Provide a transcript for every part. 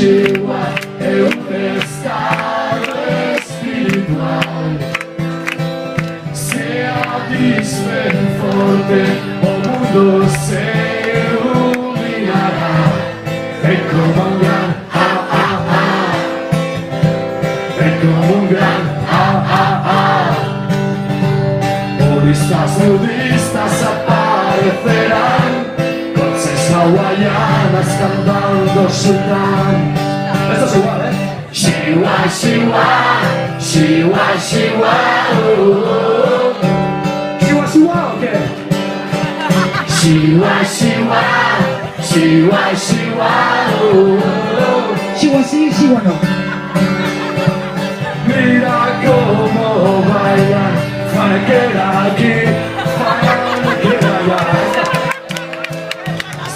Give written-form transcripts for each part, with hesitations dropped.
Shiva è un estado espiritual. Sea disperforte, o mundo se iluminará. È come un gran è come un gran Budistas, nudistas aparecerán con seis hawaianas cantando Sultán. Esto es igual, Shiva, Shiva, Shiva, Shiva, Shiva, Shiva, ¿o qué? Shiva, Shiva, Shiva, Shiva, Shiva sí, Shiva no. Mira cómo bailan, fanekera aquí, fanekera allá.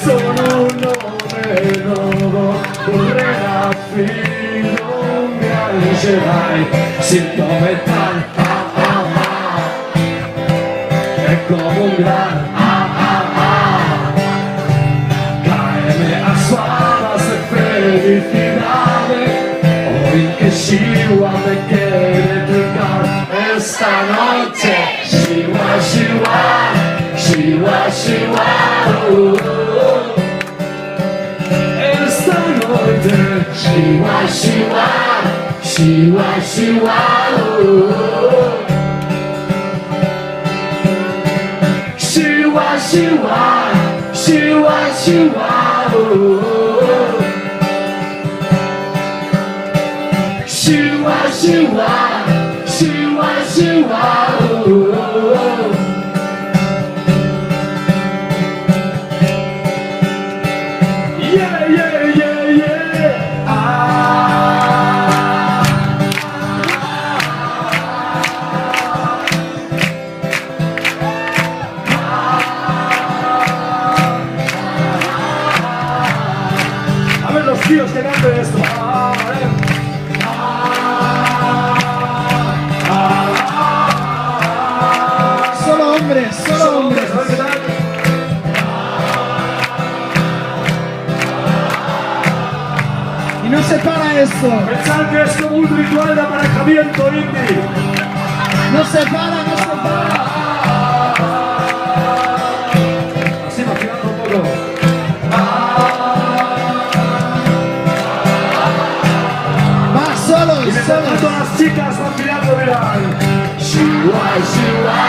Sono un nome nuovo, vorrei figlio un grande Jedi, sinto metal, è come un gran caeme a suaves e felicidades. Hoy que Shiva me quiere brincar esta noche. Shiva, Shiva, Shiva, Shiva, esta noche. Shiva, Shiva, Shiva, Shiva, Shiva, Shiva, Shiva, Shiva, Shiva, Shiva, Shiva, Shiva, yeah, yeah, yeah, yeah. A ver los tíos que canten esto. Solo hombres, solo hombres. Y no se para esto. Pensad que es como un ritual de aparejamiento indie. No se para, no se para. Así imaginando un poco. Va, solos, Y mientras tanto solos. las chicas van mirando, miran. Shiva, Shiva,